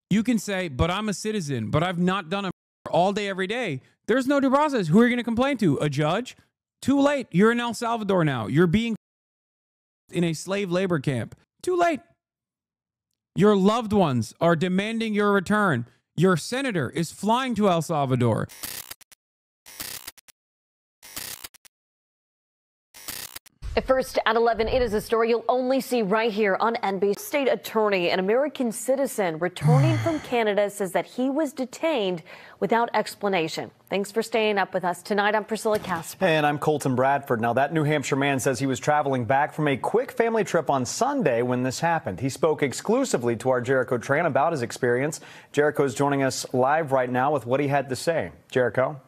You can say, but I'm a citizen, but I've not done it all day, every day. There's no due process. Who are you going to complain to? A judge? Too late. You're in El Salvador now. You're being in a slave labor camp. Too late. Your loved ones are demanding your return. Your senator is flying to El Salvador. At first, at 11, it is a story you'll only see right here on NBC. State attorney, an American citizen returning from Canada, says that he was detained without explanation. Thanks for staying up with us tonight. I'm Priscilla Casper. Hey, and I'm Colton Bradford. Now, that New Hampshire man says he was traveling back from a quick family trip on Sunday when this happened. He spoke exclusively to our Jericho Tran about his experience. Jericho's joining us live right now with what he had to say. Jericho?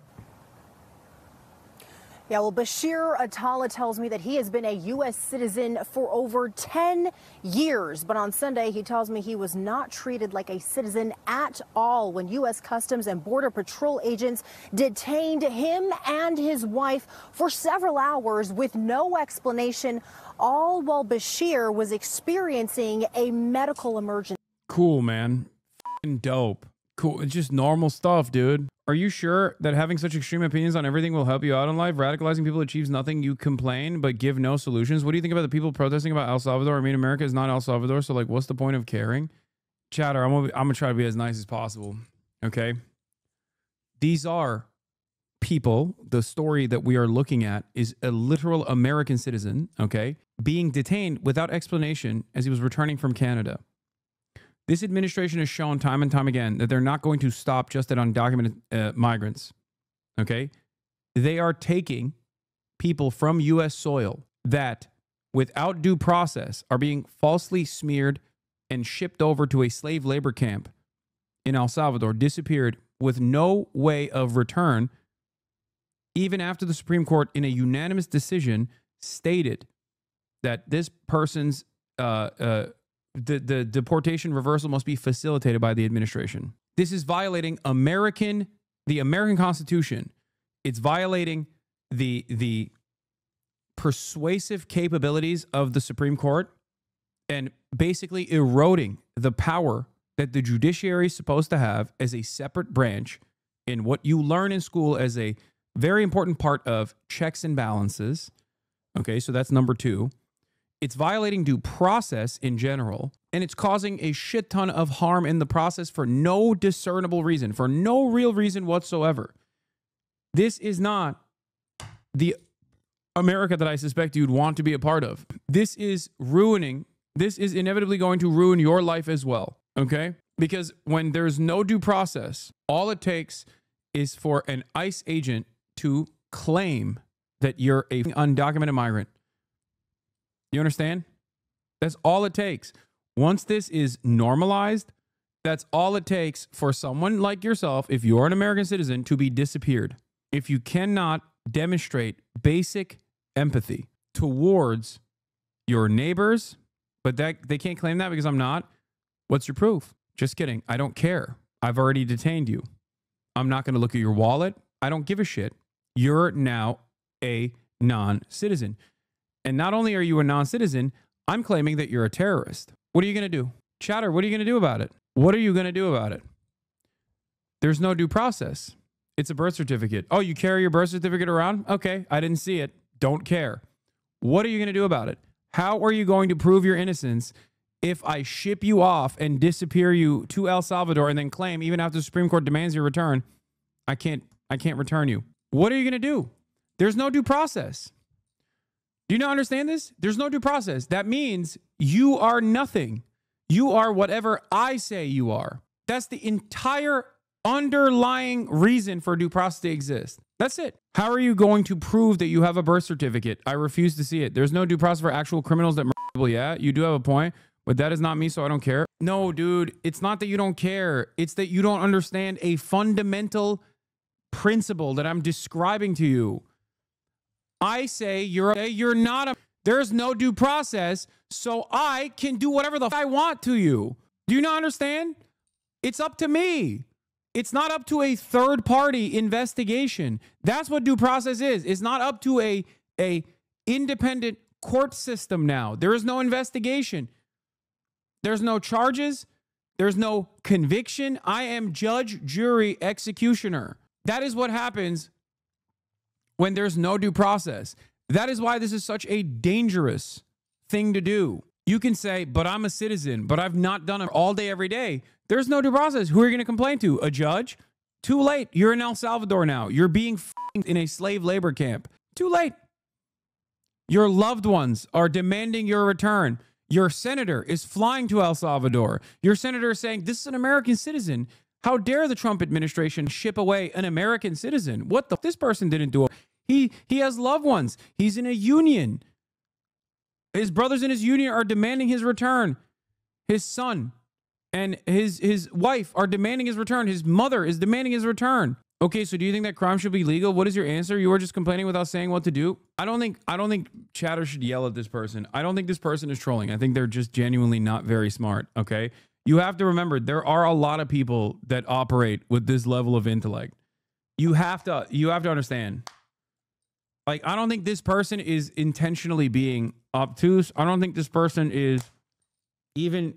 Yeah, well, Bashir Atala tells me that he has been a U.S. citizen for over 10 years. But on Sunday, he tells me he was not treated like a citizen at all when U.S. Customs and Border Patrol agents detained him and his wife for several hours with no explanation, all while Bashir was experiencing a medical emergency. Cool, man. F***ing dope. Cool. It's just normal stuff, dude. Are you sure that having such extreme opinions on everything will help you out in life? Radicalizing people achieves nothing. You complain, but give no solutions. What do you think about the people protesting about El Salvador? I mean, America is not El Salvador, so, like, what's the point of caring? Chatter, I'm gonna try to be as nice as possible, okay? These are people. The story that we are looking at is a literal American citizen, okay, being detained without explanation as he was returning from Canada. This administration has shown time and time again that they're not going to stop just at undocumented migrants, okay? They are taking people from U.S. soil that, without due process, are being falsely smeared and shipped over to a slave labor camp in El Salvador, disappeared with no way of return, even after the Supreme Court, in a unanimous decision, stated that this person's the deportation reversal must be facilitated by the administration. This is violating the American Constitution. It's violating the persuasive capabilities of the Supreme Court and basically eroding the power that the judiciary is supposed to have as a separate branch in what you learn in school as a very important part of checks and balances. Okay, so that's number two. It's violating due process in general, and it's causing a shit ton of harm in the process for no discernible reason, for no real reason whatsoever. This is not the America that I suspect you'd want to be a part of. This is inevitably going to ruin your life as well, okay? Because when there's no due process, all it takes is for an ICE agent to claim that you're an undocumented migrant. You understand? That's all it takes. Once this is normalized, that's all it takes for someone like yourself, if you're an American citizen, to be disappeared. If you cannot demonstrate basic empathy towards your neighbors, but that they can't claim that because I'm not, what's your proof? Just kidding. I don't care. I've already detained you. I'm not going to look at your wallet. I don't give a shit. You're now a non-citizen. And not only are you a non-citizen, I'm claiming that you're a terrorist. What are you going to do? Chatter, what are you going to do about it? What are you going to do about it? There's no due process. It's a birth certificate. Oh, you carry your birth certificate around? Okay, I didn't see it. Don't care. What are you going to do about it? How are you going to prove your innocence if I ship you off and disappear you to El Salvador and then claim, even after the Supreme Court demands your return, I can't return you? What are you going to do? There's no due process. Do you not understand this? There's no due process. That means you are nothing. You are whatever I say you are. That's the entire underlying reason for due process to exist. That's it. How are you going to prove that you have a birth certificate? I refuse to see it. There's no due process for actual criminals that murder people. Yeah, you do have a point, but that is not me, so I don't care. No, dude, it's not that you don't care. It's that you don't understand a fundamental principle that I'm describing to you. I say you're not there's no due process, so I can do whatever the f I want to you. Do you not understand? It's up to me. It's not up to a third party investigation. That's what due process is. It's not up to a independent court system now. There is no investigation. There's no charges. There's no conviction. I am judge, jury, executioner. That is what happens when there's no due process. That is why this is such a dangerous thing to do. You can say, but I'm a citizen, but I've not done it all day, every day. There's no due process. Who are you going to complain to? A judge? Too late. You're in El Salvador now. You're being f***ed in a slave labor camp. Too late. Your loved ones are demanding your return. Your senator is flying to El Salvador. Your senator is saying, this is an American citizen. How dare the Trump administration ship away an American citizen? What the? This person didn't do it. He has loved ones. He's in a union. His brothers in his union are demanding his return. His son and his wife are demanding his return. His mother is demanding his return. Okay, so do you think that crime should be legal? What is your answer? You are just complaining without saying what to do? I don't think chatter should yell at this person. I don't think this person is trolling. I think they're just genuinely not very smart, okay? You have to remember, there are a lot of people that operate with this level of intellect. You have to understand. Like, I don't think this person is intentionally being obtuse. I don't think this person is even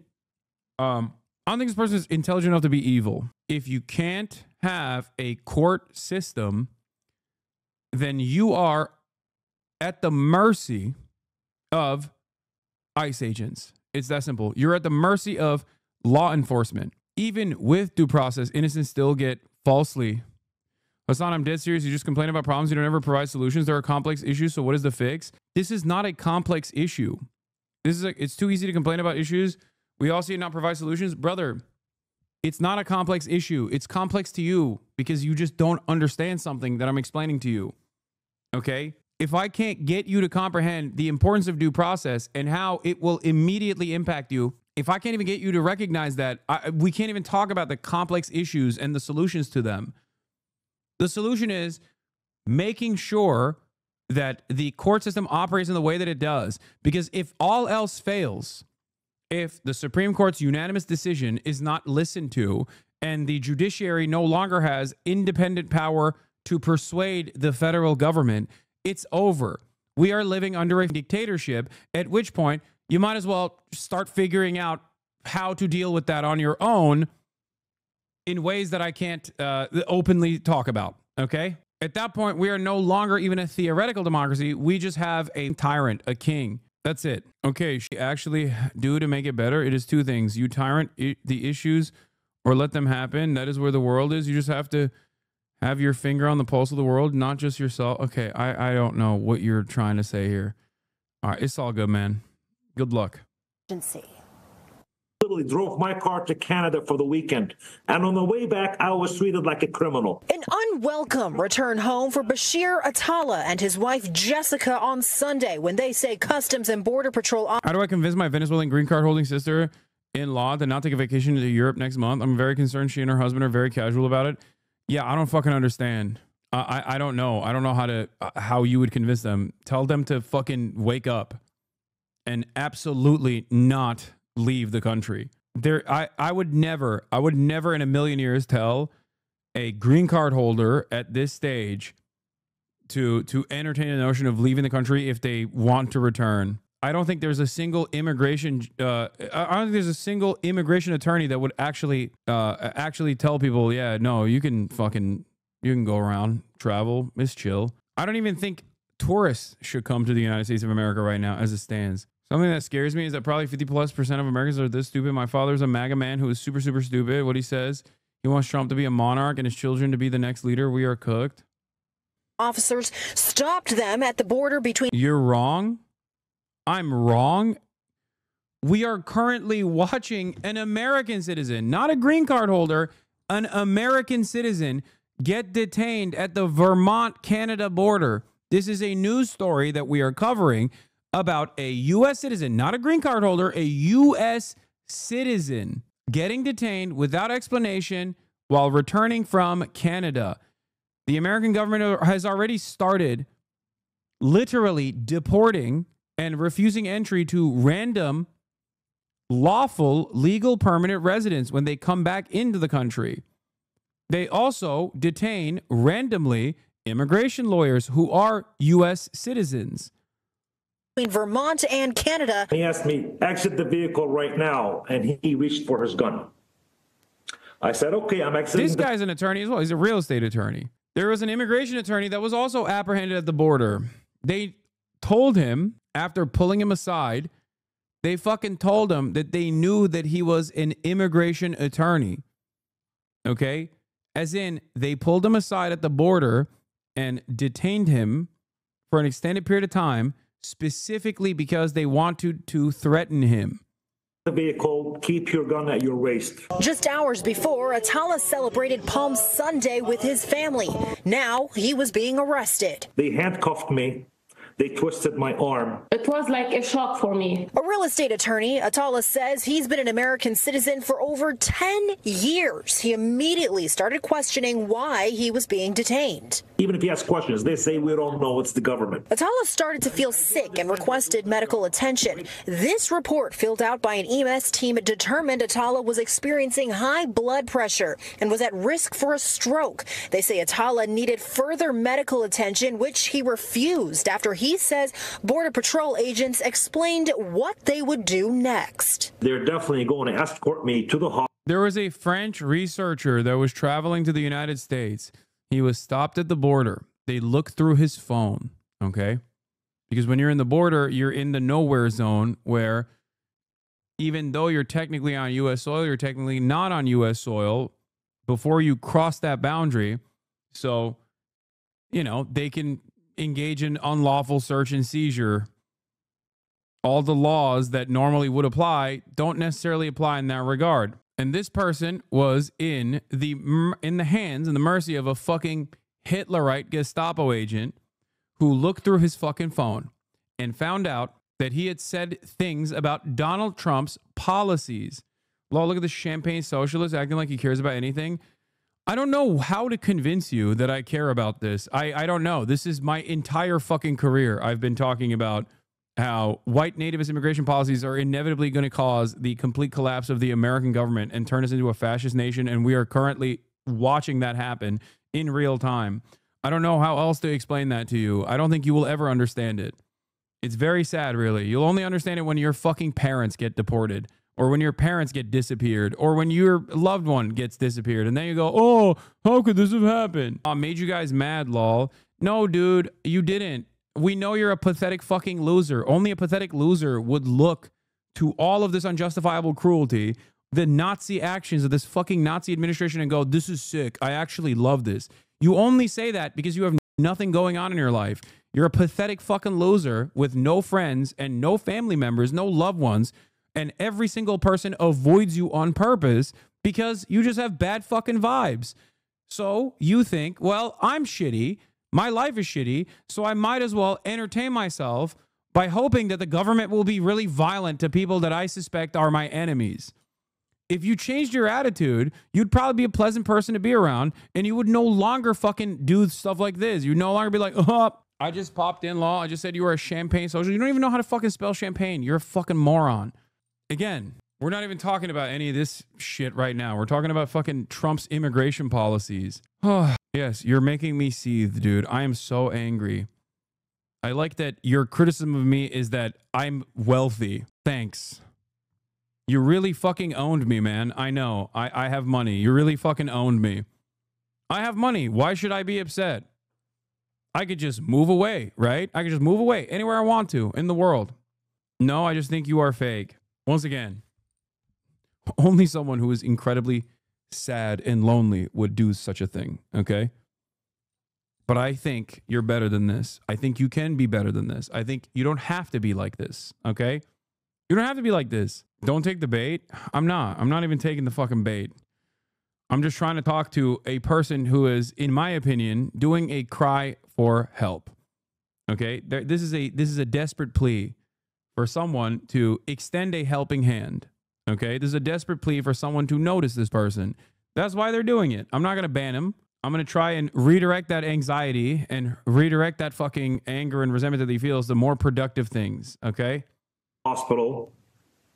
I don't think this person is intelligent enough to be evil. If you can't have a court system, then you are at the mercy of ICE agents. It's that simple. You're at the mercy of law enforcement. Even with due process, innocents still get falsely. Hasan, I'm dead serious. You just complain about problems. You don't ever provide solutions. There are complex issues. So what is the fix? This is not a complex issue. It's too easy to complain about issues. We all see it not provide solutions. Brother, it's not a complex issue. It's complex to you because you just don't understand something that I'm explaining to you. Okay? If I can't get you to comprehend the importance of due process and how it will immediately impact you, if I can't even get you to recognize that, we can't even talk about the complex issues and the solutions to them. The solution is making sure that the court system operates in the way that it does. Because if all else fails, if the Supreme Court's unanimous decision is not listened to and the judiciary no longer has independent power to persuade the federal government, it's over. We are living under a dictatorship, at which point you might as well start figuring out how to deal with that on your own in ways that I can't openly talk about, okay? At that point, we are no longer even a theoretical democracy. We just have a tyrant, a king. That's it. Okay, she actually do to make it better. It is two things. You tyrant the issues or let them happen. That is where the world is. You just have to have your finger on the pulse of the world, not just yourself. Okay, I don't know what you're trying to say here. All right, it's all good, man. Good luck. Literally drove my car to Canada for the weekend. And on the way back, I was treated like a criminal. An unwelcome return home for Bashir Attallah and his wife Jessica on Sunday when they say Customs and Border Patrol... How do I convince my Venezuelan green card holding sister-in-law to not take a vacation to Europe next month? I'm very concerned she and her husband are very casual about it. Yeah, I don't fucking understand. I don't know. I don't know how you would convince them. Tell them to fucking wake up and absolutely not leave the country. I would never in a million years tell a green card holder at this stage to entertain the notion of leaving the country if they want to return. I don't think there's a single immigration I don't think there's a single immigration attorney that would actually tell people, yeah, no, you can go around, travel, it's chill. I don't even think tourists should come to the United States of America right now as it stands. Something that scares me is that probably 50+% of Americans are this stupid. My father's a MAGA man who is super, super stupid. What he says, he wants Trump to be a monarch and his children to be the next leader. We are cooked. Officers stopped them at the border between... You're wrong. I'm wrong. We are currently watching an American citizen, not a green card holder, an American citizen get detained at the Vermont-Canada border. This is a news story that we are covering about a U.S. citizen, not a green card holder, a U.S. citizen getting detained without explanation while returning from Canada. The American government has already started literally deporting and refusing entry to random, lawful, legal, permanent residents when they come back into the country. They also detain randomly immigration lawyers who are U.S. citizens. Between Vermont and Canada. He asked me, exit the vehicle right now, and he reached for his gun. I said, okay, I'm exiting. This guy's an attorney as well. He's a real estate attorney. There was an immigration attorney that was also apprehended at the border. They told him, after pulling him aside, they fucking told him that they knew that he was an immigration attorney. Okay? As in, they pulled him aside at the border and detained him for an extended period of time, specifically because they wanted to threaten him. The vehicle, keep your gun at your waist. Just hours before, Atala celebrated Palm Sunday with his family. Now he was being arrested. They handcuffed me. They twisted my arm. It was like a shock for me. A real estate attorney, Atala says he's been an American citizen for over 10 years. He immediately started questioning why he was being detained. Even if you ask questions, they say we don't know, it's the government. Atala started to feel sick and requested medical attention. This report, filled out by an EMS team, determined Atala was experiencing high blood pressure and was at risk for a stroke. They say Atala needed further medical attention, which he refused after he says Border Patrol agents explained what they would do next. They're definitely going to escort me to the hospital. There was a French researcher that was traveling to the United States. He was stopped at the border. They looked through his phone, okay? Because when you're in the border, you're in the nowhere zone where even though you're technically on U.S. soil, you're technically not on U.S. soil before you cross that boundary. So, you know, they can engage in unlawful search and seizure. All the laws that normally would apply don't necessarily apply in that regard. And this person was in the hands and the mercy of a fucking Hitlerite Gestapo agent who looked through his fucking phone and found out that he had said things about Donald Trump's policies. Well, look at the champagne socialist acting like he cares about anything. I don't know how to convince you that I care about this. I don't know. This is my entire fucking career. I've been talking about how white nativist immigration policies are inevitably going to cause the complete collapse of the American government and turn us into a fascist nation. And we are currently watching that happen in real time. I don't know how else to explain that to you. I don't think you will ever understand it. It's very sad, really. You'll only understand it when your fucking parents get deported, or when your parents get disappeared, or when your loved one gets disappeared. And then you go, oh, how could this have happened? I made you guys mad, lol. No, dude, you didn't. We know you're a pathetic fucking loser. Only a pathetic loser would look to all of this unjustifiable cruelty, the Nazi actions of this fucking Nazi administration, and go, this is sick. I actually love this. You only say that because you have nothing going on in your life. You're a pathetic fucking loser with no friends and no family members, no loved ones, and every single person avoids you on purpose because you just have bad fucking vibes. So you think, well, I'm shitty. My life is shitty, so I might as well entertain myself by hoping that the government will be really violent to people that I suspect are my enemies. If you changed your attitude, you'd probably be a pleasant person to be around, and you would no longer fucking do stuff like this. You'd no longer be like, oh, I just popped in, law. I just said you were a champagne social. You don't even know how to fucking spell champagne. You're a fucking moron. Again, we're not even talking about any of this shit right now. We're talking about fucking Trump's immigration policies. Oh, yes, you're making me seethe, dude. I am so angry. I like that your criticism of me is that I'm wealthy. Thanks. You really fucking owned me, man. I know. I have money. You really fucking owned me. I have money. Why should I be upset? I could just move away, right? I could just move away anywhere I want to in the world. No, I just think you are fake. Once again, only someone who is incredibly sad and lonely would do such a thing, okay? But I think you're better than this. I think you can be better than this. I think you don't have to be like this, okay? You don't have to be like this. Don't take the bait. I'm not even taking the fucking bait. I'm just trying to talk to a person who is, in my opinion, doing a cry for help, okay? This is a desperate plea for someone to extend a helping hand, okay? This is a desperate plea for someone to notice this person. That's why they're doing it. I'm not going to ban him. I'm going to try and redirect that anxiety and redirect that fucking anger and resentment that he feels to more productive things, okay? Hospital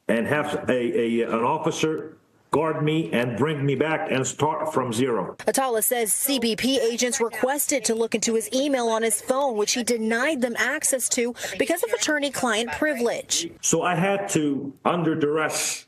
and have an officer guard me and bring me back and start from zero. Atala says CBP agents requested to look into his email on his phone, which he denied them access to because of attorney-client privilege. So I had to, under duress,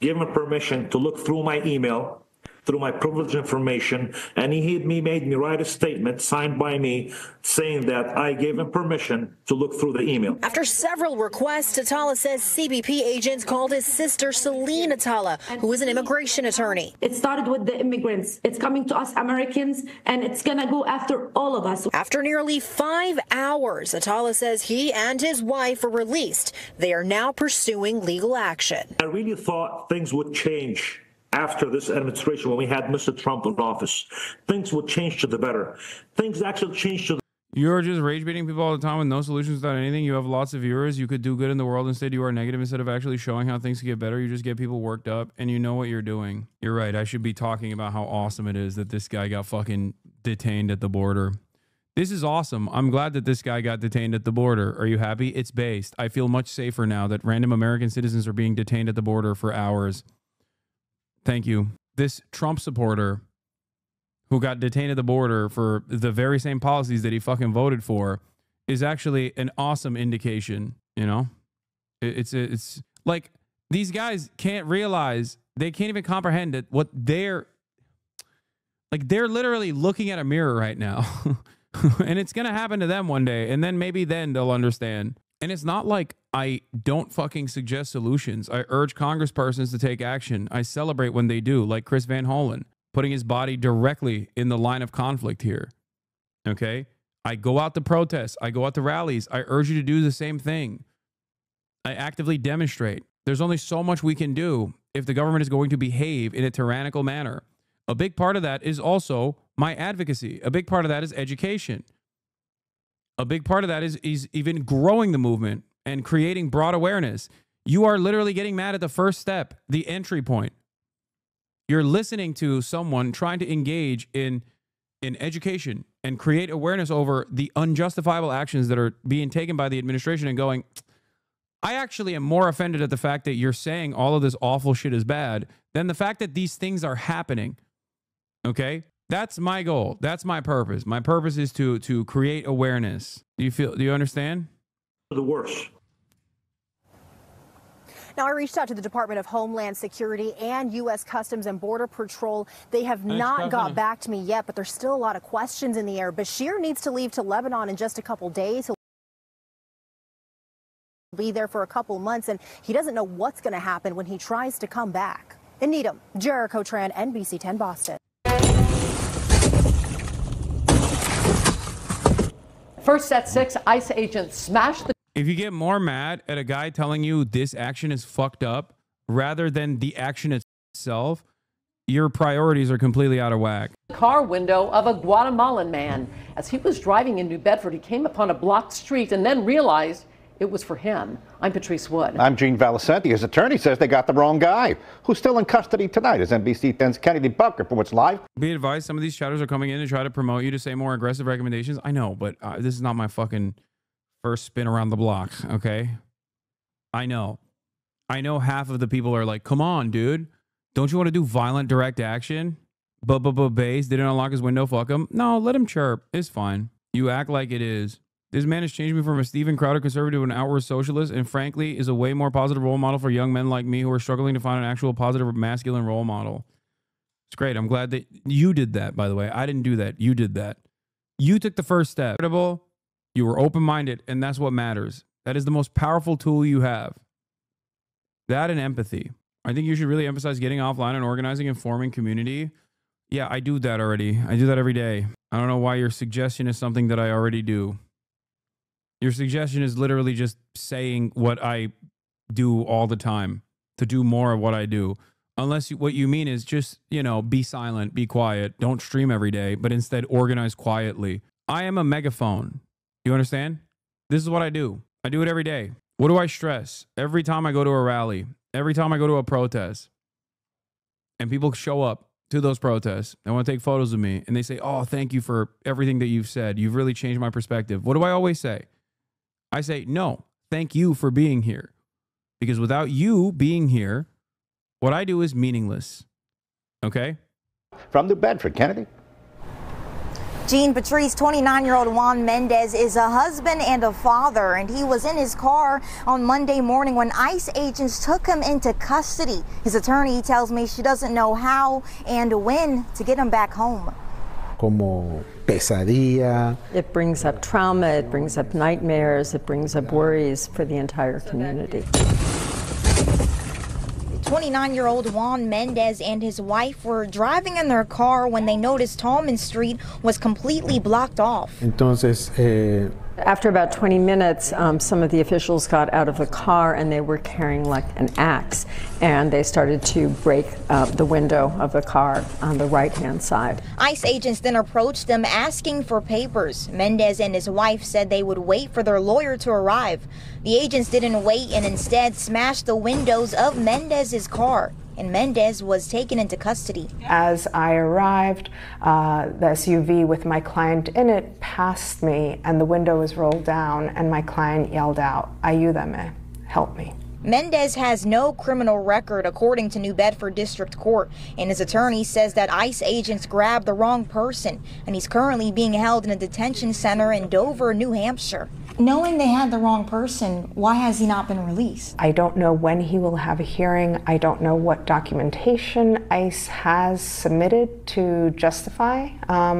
give him permission to look through my email through my privileged information, and he made me write a statement signed by me saying that I gave him permission to look through the email. After several requests, Attallah says CBP agents called his sister Celine Attallah, who is an immigration attorney. It started with the immigrants. It's coming to us Americans, and it's gonna go after all of us. After nearly 5 hours, Attallah says he and his wife were released. They are now pursuing legal action. I really thought things would change after this administration when we had Mr. Trump in office. Things would change to the better. Things actually changed to the You're just rage baiting people all the time with no solutions without anything. You have lots of viewers. You could do good in the world. Instead, you are negative. Instead of actually showing how things can get better, you just get people worked up, and you know what you're doing. You're right. I should be talking about how awesome it is that this guy got fucking detained at the border. This is awesome. I'm glad that this guy got detained at the border. Are you happy? It's based. I feel much safer now that random American citizens are being detained at the border for hours. Thank you. This Trump supporter who got detained at the border for the very same policies that he fucking voted for is actually an awesome indication, you know? It's like these guys can't realize, they can't even comprehend it, what they're literally looking at a mirror right now. And it's going to happen to them one day. And then maybe then they'll understand. And it's not like I don't fucking suggest solutions. I urge congresspersons to take action. I celebrate when they do, like Chris Van Hollen, putting his body directly in the line of conflict here. Okay? I go out to protests. I go out to rallies. I urge you to do the same thing. I actively demonstrate. There's only so much we can do if the government is going to behave in a tyrannical manner. A big part of that is also my advocacy. A big part of that is education. A big part of that is even growing the movement and creating broad awareness. You are literally getting mad at the first step, the entry point. You're listening to someone trying to engage in education and create awareness over the unjustifiable actions that are being taken by the administration and going, I actually am more offended at the fact that you're saying all of this awful shit is bad than the fact that these things are happening. Okay? That's my goal. That's my purpose. My purpose is to create awareness. Do you understand? the worst. Now, I reached out to the Department of Homeland Security and U.S. Customs and Border Patrol. They have not got back to me yet, but there's still a lot of questions in the air. Bashir needs to leave to Lebanon in just a couple days. He'll be there for a couple months, and he doesn't know what's going to happen when he tries to come back. In Needham, Jericho Tran, NBC 10 Boston. First at 6, ICE agents smashed the... If you get more mad at a guy telling you this action is fucked up rather than the action itself, your priorities are completely out of whack. car window of a Guatemalan man. As he was driving in New Bedford, he came upon a blocked street and then realized it was for him. I'm Patrice Wood. I'm Gene Valicenti. His attorney says they got the wrong guy, who's still in custody tonight, as NBC 10's Kennedy Buck reports live. Be advised, some of these chatters are coming in to try to promote you to say more aggressive recommendations. I know, but this is not my fucking first spin around the block, okay? I know half of the people are like, come on, dude. Don't you want to do violent direct action? Base didn't unlock his window, fuck him. No, let him chirp. It's fine. You act like it is. This man has changed me from a Steven Crowder conservative to an outward socialist, and frankly is a way more positive role model for young men like me who are struggling to find an actual positive masculine role model. It's great. I'm glad that you did that, by the way. I didn't do that. You did that. You took the first step. You were open-minded, and that's what matters. That is the most powerful tool you have. That and empathy. I think you should really emphasize getting offline and organizing and forming community. Yeah, I do that already. I do that every day. I don't know why your suggestion is something that I already do. Your suggestion is literally just saying what I do all the time, to do more of what I do. Unless what you mean is just, you know, be silent, be quiet, don't stream every day, but instead organize quietly. I am a megaphone. You understand? This is what I do. I do it every day. What do I stress? Every time I go to a rally, every time I go to a protest, and people show up to those protests, they want to take photos of me, and they say, oh, thank you for everything that you've said. You've really changed my perspective. What do I always say? I say, no, thank you for being here. Because without you being here, what I do is meaningless. Okay? From New Bedford, Kennedy. Jean Patrice, 29-year-old Juan Mendez is a husband and a father, and he was in his car on Monday morning when ICE agents took him into custody. His attorney tells me she doesn't know how and when to get him back home. Como pesadilla. It brings up trauma, it brings up nightmares, it brings up worries for the entire community. 29-year-old Juan Mendez and his wife were driving in their car when they noticed Tallman Street was completely blocked off. Entonces, after about 20 minutes, some of the officials got out of the car and they were carrying like an axe, and they started to break the window of the car on the right-hand side. ICE agents then approached them asking for papers. Mendez and his wife said they would wait for their lawyer to arrive. The agents didn't wait and instead smashed the windows of Mendez's car, and Mendez was taken into custody. As I arrived, the SUV with my client in it passed me, and the window was rolled down, and my client yelled out, "Ayúdame, help me." Mendez has no criminal record, according to New Bedford District Court, and his attorney says that ICE agents grabbed the wrong person, and he's currently being held in a detention center in Dover, New Hampshire. Knowing they had the wrong person, why has he not been released? I don't know when he will have a hearing. I don't know what documentation ICE has submitted to justify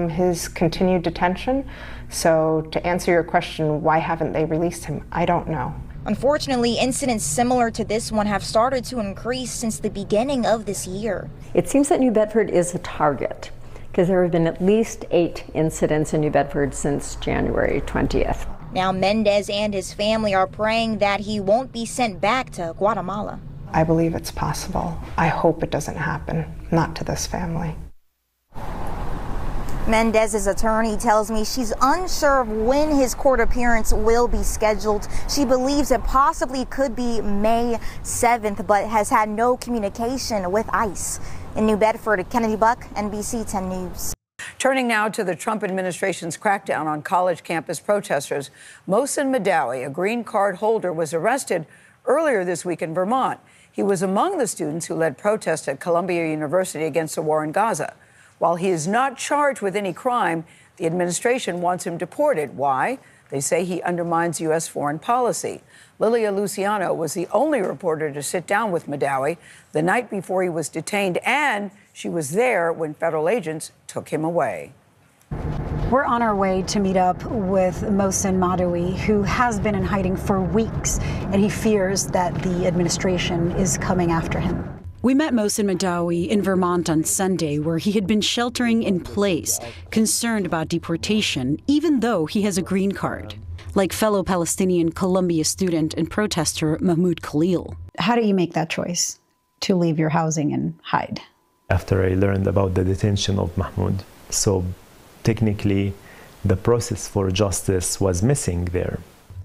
his continued detention. So to answer your question, why haven't they released him? I don't know. Unfortunately, incidents similar to this one have started to increase since the beginning of this year. It seems that New Bedford is a target because there have been at least 8 incidents in New Bedford since January 20th. Now Mendez and his family are praying that he won't be sent back to Guatemala. I believe it's possible. I hope it doesn't happen, not to this family. Mendez's attorney tells me she's unsure of when his court appearance will be scheduled. She believes it possibly could be May 7th, but has had no communication with ICE. In New Bedford, Kennedy Buck, NBC 10 News. Turning now to the Trump administration's crackdown on college campus protesters, Mohsen Madawi, a green card holder, was arrested earlier this week in Vermont. He was among the students who led protests at Columbia University against the war in Gaza. While he is not charged with any crime, the administration wants him deported. Why? They say he undermines U.S. foreign policy. Lilia Luciano was the only reporter to sit down with Madawi the night before he was detained, and she was there when federal agents took him away. We're on our way to meet up with Mohsen Madawi, who has been in hiding for weeks, and he fears that the administration is coming after him. We met Mohsen Madawi in Vermont on Sunday, where he had been sheltering in place, concerned about deportation, even though he has a green card, like fellow Palestinian Columbia student and protester Mahmoud Khalil. How do you make that choice to leave your housing and hide? After I learned about the detention of Mahmoud, so technically the process for justice was missing there.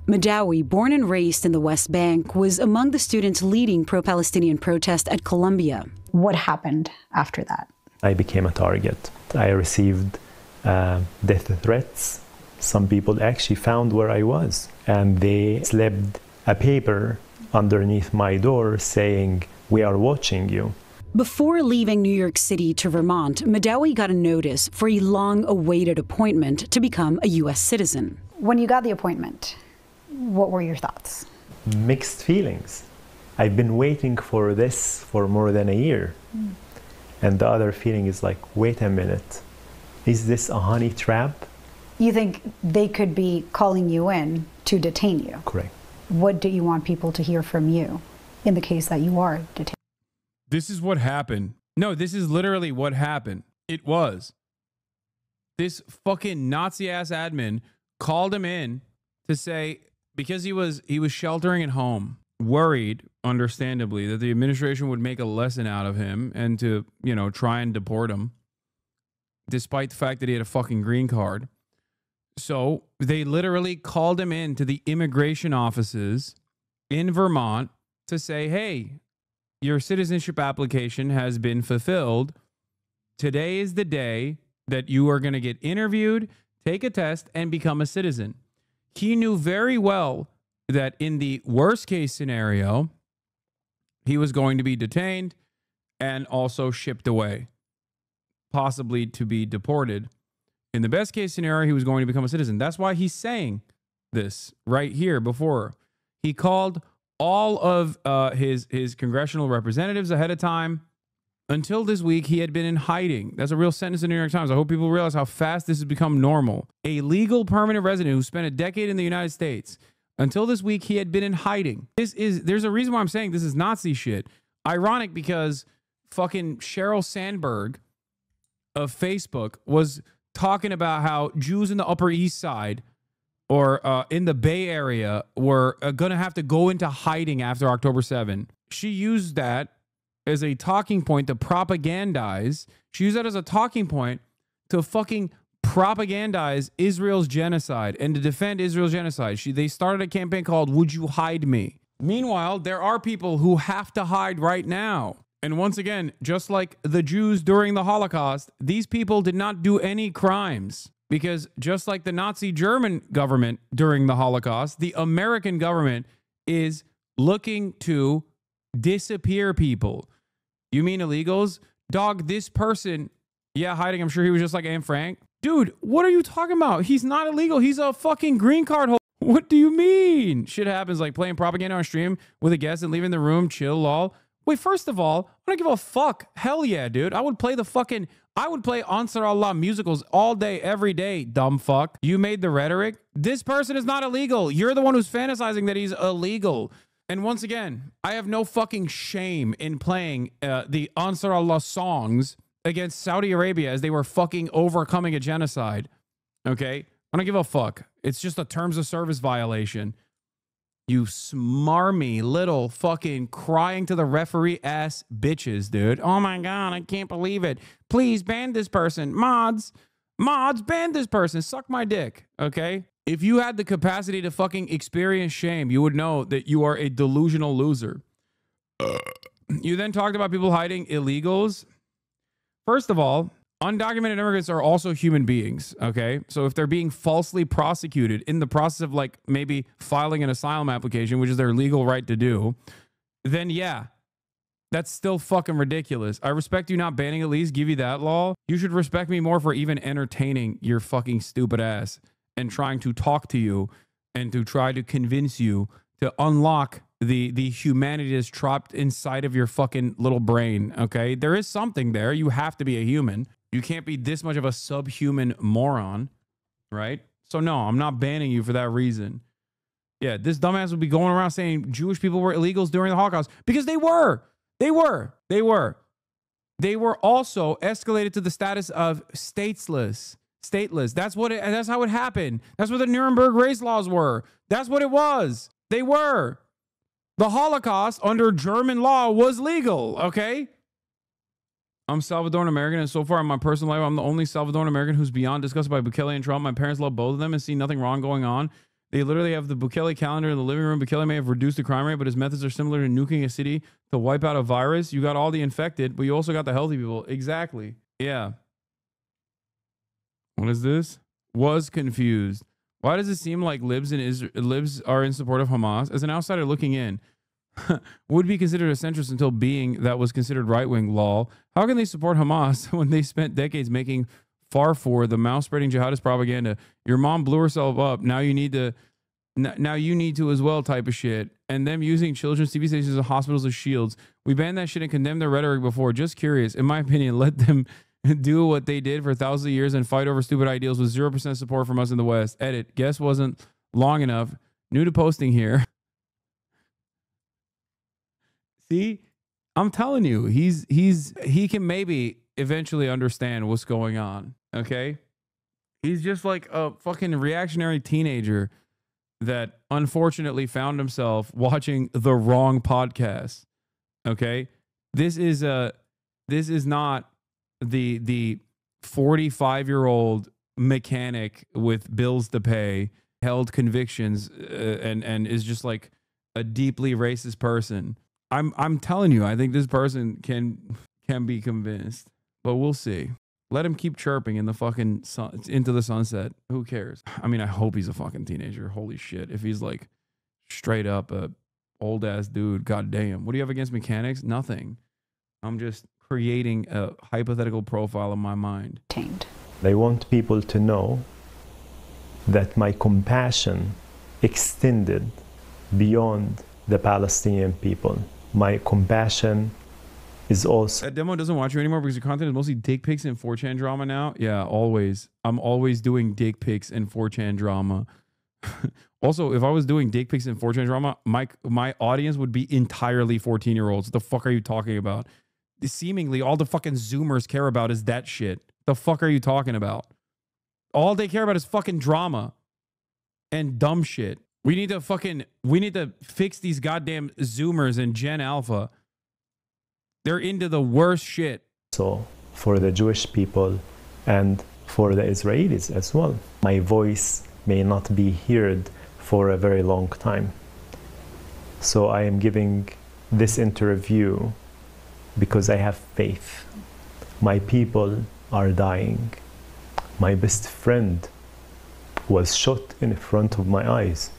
Madawi, born and raised in the West Bank, was among the students leading pro-Palestinian protest at Columbia. What happened after that? I became a target. I received death threats. Some people actually found where I was, and they slipped a paper underneath my door saying, "We are watching you." Before leaving New York City to Vermont, Madawi got a notice for a long-awaited appointment to become a U.S. citizen. When you got the appointment, what were your thoughts? Mixed feelings. I've been waiting for this for more than a year. And the other feeling is like, wait a minute, is this a honey trap? You think they could be calling you in to detain you? Correct. What do you want people to hear from you in the case that you are detained? This is what happened. No, this is literally what happened. It was. This fucking Nazi-ass admin called him in to say, because he was sheltering at home, worried, understandably, that the administration would make a lesson out of him and to, try and deport him, despite the fact that he had a fucking green card. So they literally called him in to the immigration offices in Vermont to say, hey, your citizenship application has been fulfilled. Today is the day that you are going to get interviewed, take a test, and become a citizen. He knew very well that in the worst case scenario, he was going to be detained and also shipped away, possibly to be deported. In the best case scenario, he was going to become a citizen. That's why he's saying this right here before. He called all of his congressional representatives ahead of time. Until this week, he had been in hiding. That's a real sentence in the New York Times. I hope people realize how fast this has become normal. A legal permanent resident who spent a decade in the United States. Until this week, he had been in hiding. There's a reason why I'm saying this is Nazi shit. Ironic because fucking Sheryl Sandberg of Facebook was talking about how Jews in the Upper East Side or in the Bay Area were going to have to go into hiding after October 7. She used that as a talking point to propagandize. She used that as a talking point to fucking propagandize Israel's genocide and to defend Israel's genocide. They started a campaign called Would You Hide Me? Meanwhile, there are people who have to hide right now. And once again, just like the Jews during the Holocaust, these people did not do any crimes. Because just like the Nazi German government during the Holocaust, the American government is looking to disappear people. You mean illegals? Dog, this person, yeah, hiding. I'm sure he was just like Anne Frank. Dude, what are you talking about? He's not illegal. He's a fucking green card holder. What do you mean? Shit happens like playing propaganda on stream with a guest and leaving the room, chill, lol. Wait, first of all, I don't give a fuck. Hell yeah, dude. I would play Ansar Allah musicals all day, every day, dumb fuck. You made the rhetoric. This person is not illegal. You're the one who's fantasizing that he's illegal. And once again, I have no fucking shame in playing the Ansar Allah songs against Saudi Arabia as they were fucking overcoming a genocide. Okay? I don't give a fuck. It's just a terms of service violation. You smarmy little fucking crying to the referee ass bitches, dude. Oh my God, I can't believe it. Please ban this person. Mods, ban this person. Suck my dick, okay? If you had the capacity to fucking experience shame, you would know that you are a delusional loser. You then talked about people hiding illegals. First of all, undocumented immigrants are also human beings, okay? So if they're being falsely prosecuted in the process of like maybe filing an asylum application, which is their legal right to do, then yeah, that's still fucking ridiculous. I respect you not banning at least, give you that law. You should respect me more for even entertaining your fucking stupid ass and trying to talk to you and to try to convince you to unlock the humanity that's trapped inside of your fucking little brain, okay? There is something there. You have to be a human. You can't be this much of a subhuman moron, right? So no, I'm not banning you for that reason. Yeah, this dumbass would be going around saying Jewish people were illegals during the Holocaust because they were. They were also escalated to the status of stateless. That's how it happened. That's what the Nuremberg race laws were. That's what it was. They were. The Holocaust under German law was legal, okay? I'm Salvadoran American, and so far in my personal life, I'm the only Salvadoran American who's beyond disgusted by Bukele and Trump. My parents love both of them and see nothing wrong going on. They literally have the Bukele calendar in the living room. Bukele may have reduced the crime rate, but his methods are similar to nuking a city to wipe out a virus. You got all the infected, but you also got the healthy people. Exactly. Yeah. What is this? Was confused. Why does it seem like libs are in support of Hamas? As an outsider looking in, would be considered a centrist until being that was considered right-wing, lol. How can they support Hamas when they spent decades making Farfor the mouse-spreading jihadist propaganda? Your mom blew herself up. Now you need to as well type of shit. And them using children's TV stations and hospitals as shields. We banned that shit and condemned their rhetoric before. Just curious. In my opinion, let them do what they did for thousands of years and fight over stupid ideals with 0% support from us in the West. Edit. Guess wasn't long enough. New to posting here. See, I'm telling you, he can maybe eventually understand what's going on. Okay. He's just like a fucking reactionary teenager that unfortunately found himself watching the wrong podcast. Okay. This is not the 45-year-old mechanic with bills to pay, held convictions, and is just like a deeply racist person. I'm telling you, I think this person can be convinced, but we'll see. Let him keep chirping in the fucking sun, into the sunset. Who cares? I mean, I hope he's a fucking teenager. Holy shit. If he's like straight up a old ass dude, goddamn. What do you have against mechanics? Nothing. I'm just creating a hypothetical profile in my mind. I want people to know that my compassion extended beyond the Palestinian people. My compassion is also... That demo doesn't watch you anymore because your content is mostly dick pics and 4chan drama now? Yeah, always. I'm always doing dick pics and 4chan drama. Also, if I was doing dick pics and 4chan drama, my audience would be entirely 14-year-olds. What the fuck are you talking about? Seemingly, all the fucking Zoomers care about is that shit. The fuck are you talking about? All they care about is fucking drama and dumb shit. We need to fix these goddamn Zoomers and Gen Alpha. They're into the worst shit. So for the Jewish people and for the Israelis as well. My voice may not be heard for a very long time. So I am giving this interview because I have faith. My people are dying. My best friend was shot in front of my eyes.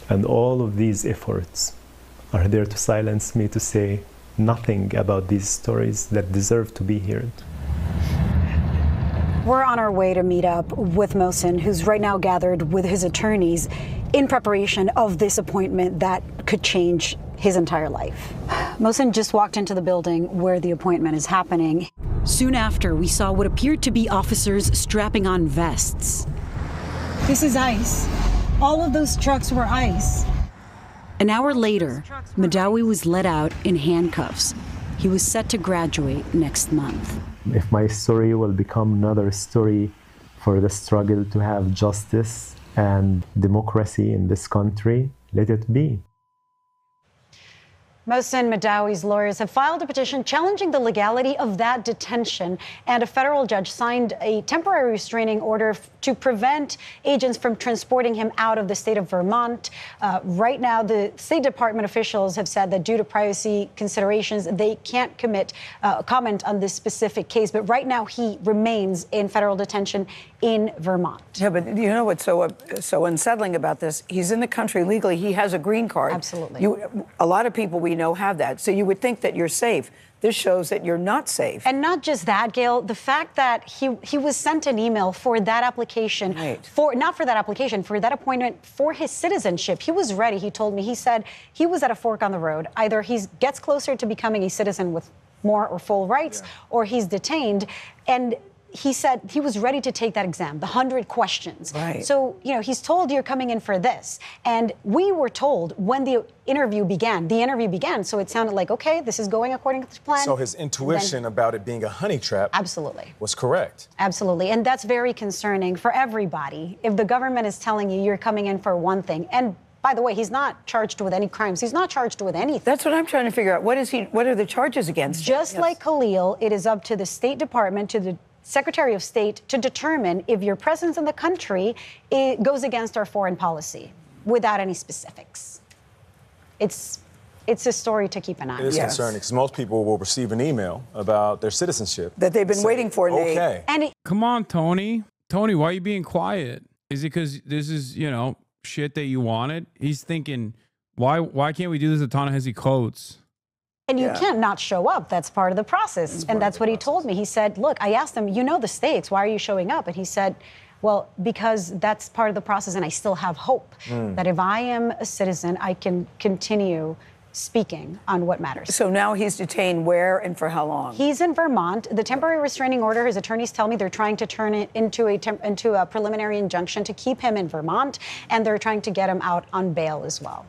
And all of these efforts are there to silence me, to say nothing about these stories that deserve to be heard. We're on our way to meet up with Mohsen, who's right now gathered with his attorneys in preparation of this appointment that could change his entire life. Mohsen just walked into the building where the appointment is happening. Soon after, we saw what appeared to be officers strapping on vests. This is ICE. All of those trucks were ICE. An hour later, Madawi was let out in handcuffs. He was set to graduate next month. If my story will become another story for the struggle to have justice and democracy in this country, let it be. Mohsen Madawi's lawyers have filed a petition challenging the legality of that detention, and a federal judge signed a temporary restraining order to prevent agents from transporting him out of the state of Vermont. Right now, the State Department officials have said that due to privacy considerations, they can't comment on this specific case. But right now, he remains in federal detention in Vermont. Yeah, but you know what's so unsettling about this? He's in the country legally. He has a green card. Absolutely. A lot of people we know have that. So you would think that you're safe. This shows that you're not safe. And not just that, Gail, the fact that he was sent an email for that application, not for that application, for that appointment for his citizenship. He was ready, he told me. He said he was at a fork on the road. Either he gets closer to becoming a citizen with more or full rights, or he's detained. And he said he was ready to take that exam, the 100 questions. Right. So, he's told you're coming in for this. And we were told when the interview began. So it sounded like, okay, this is going according to plan. So his intuition about it being a honey trap was correct. Absolutely. And that's very concerning for everybody. If the government is telling you you're coming in for one thing, and by the way, he's not charged with any crimes. He's not charged with anything. That's what I'm trying to figure out. What are the charges against him? Just like Khalil, it is up to the State Department, to the Secretary of State, to determine if your presence in the country goes against our foreign policy without any specifics. It's a story to keep an eye on. It is concerning because most people will receive an email about their citizenship that they've been waiting for. Okay. Come on, Tony. Tony, why are you being quiet? Is it because this is, shit that you wanted? He's thinking, why can't we do this at Ta-Nehisi Coates? And you can't not show up. That's part of the process. And that's what he told me. He said, look, I asked him, the stakes. Why are you showing up? And he said, well, because that's part of the process and I still have hope that if I am a citizen, I can continue speaking on what matters. So now he's detained where and for how long? He's in Vermont. The temporary restraining order, his attorneys tell me they're trying to turn it into a preliminary injunction to keep him in Vermont, and they're trying to get him out on bail as well.